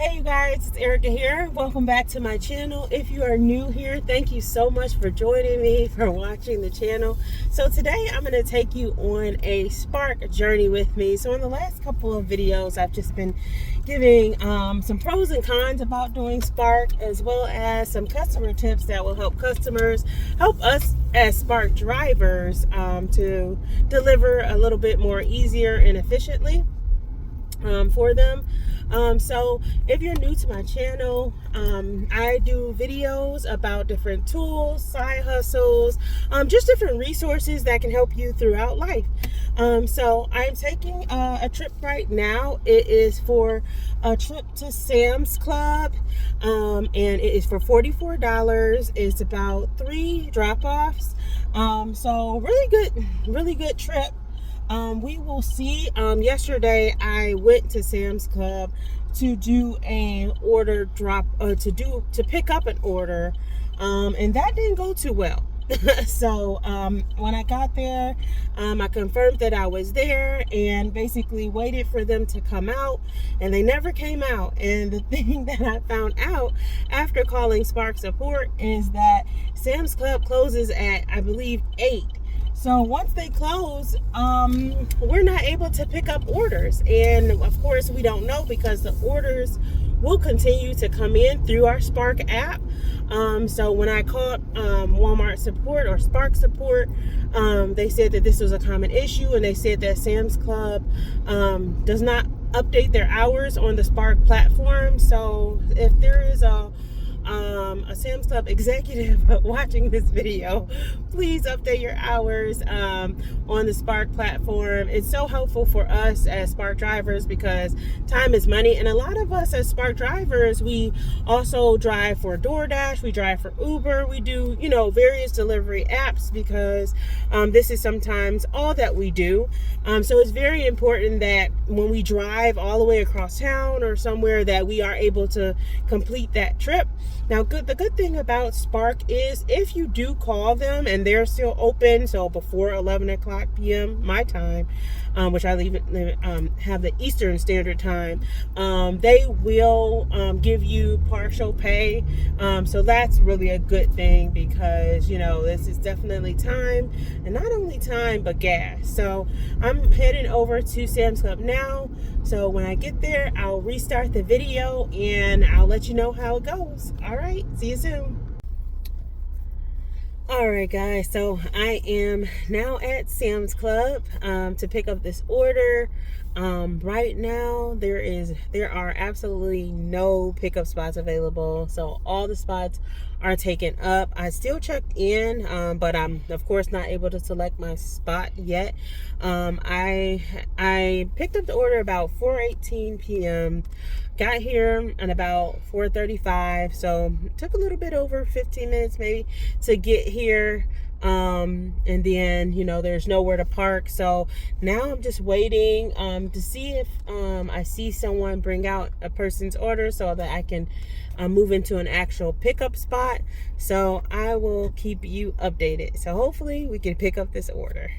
Hey you guys, it's Erica here. Welcome back to my channel. If you are new here, thank you so much for joining me, for watching the channel. So today I'm going to take you on a Spark journey with me. So in the last couple of videos, I've just been giving some pros and cons about doing Spark, as well as some customer tips that will help customers, help us as Spark drivers to deliver a little bit more easier and efficiently for them. So if you're new to my channel, I do videos about different tools, side hustles, just different resources that can help you throughout life. So I'm taking a trip right now. It is for a trip to Sam's Club, and it is for $44. It's about 3 drop-offs. So really good trip. We will see. Yesterday I went to Sam's Club to do a order drop, to pick up an order, and that didn't go too well. So when I got there, I confirmed that I was there and basically waited for them to come out, and they never came out. And the thing that I found out after calling Spark Support is that Sam's Club closes at, I believe, 8. So once they close, we're not able to pick up orders. And of course, we don't know, because the orders will continue to come in through our Spark app. So when I called Walmart support or Spark support, they said that this was a common issue, and they said that Sam's Club does not update their hours on the Spark platform. So if there is a Sam's Club executive watching this video, please update your hours on the Spark platform. It's so helpful for us as Spark drivers, because time is money, and a lot of us as Spark drivers, we also drive for DoorDash, we drive for Uber, we do, various delivery apps, because this is sometimes all that we do. So it's very important that when we drive all the way across town or somewhere, that we are able to complete that trip. Now, the good thing about Spark is if you do call them and they're still open, so before 11 o'clock p.m. my time, which I have the Eastern Standard Time, they will give you partial pay. So that's really a good thing, because, this is definitely time, and not only time, but gas. So I'm heading over to Sam's Club now. So when I get there, I'll restart the video and I'll let you know how it goes. All right, see you soon. All right, guys, so I am now at Sam's Club to pick up this order. Right now there are absolutely no pickup spots available, so all the spots are taken up. I still checked in, but I'm of course not able to select my spot yet. I picked up the order about 4:18 p.m. Got here at about 4:35, so it took a little bit over 15 minutes maybe to get here. And then there's nowhere to park, so now I'm just waiting to see if I see someone bring out a person's order, so that I can move into an actual pickup spot. So I will keep you updated, so hopefully we can pick up this order.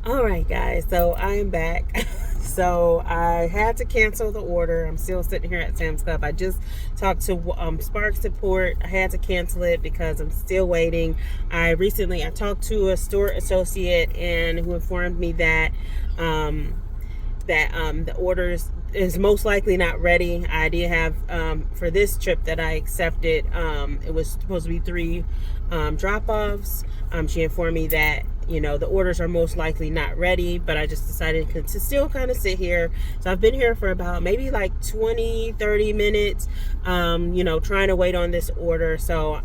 All right, guys, so I am back. So I had to cancel the order. I'm still sitting here at Sam's Club. I just talked to Spark support. I had to cancel it because I'm still waiting. I talked to a store associate, and who informed me that the orders is most likely not ready. I did have for this trip that I accepted, it was supposed to be 3 drop-offs. She informed me that the orders are most likely not ready, but I just decided to still kind of sit here. So I've been here for about maybe like 20-30 minutes, trying to wait on this order. So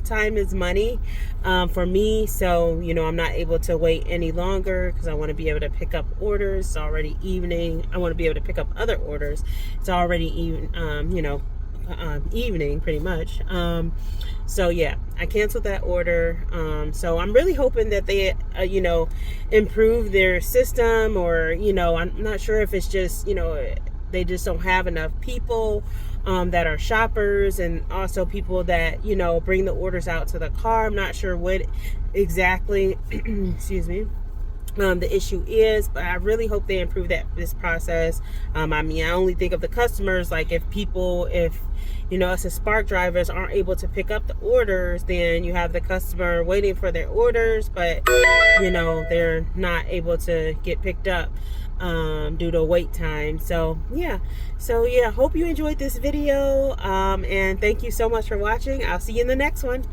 time is money for me, so I'm not able to wait any longer, because I want to be able to pick up orders. It's already evening. I want to be able to pick up other orders. It's already evening pretty much. So yeah, I canceled that order. So I'm really hoping that they improve their system, or I'm not sure if it's just they just don't have enough people that are shoppers, and also people that bring the orders out to the car. I'm not sure what exactly excuse me, the issue is, but I really hope they improve this process. I mean, I only think of the customers. Like if us as Spark drivers aren't able to pick up the orders, then you have the customer waiting for their orders, but they're not able to get picked up due to wait time. So yeah, hope you enjoyed this video, and thank you so much for watching. I'll see you in the next one.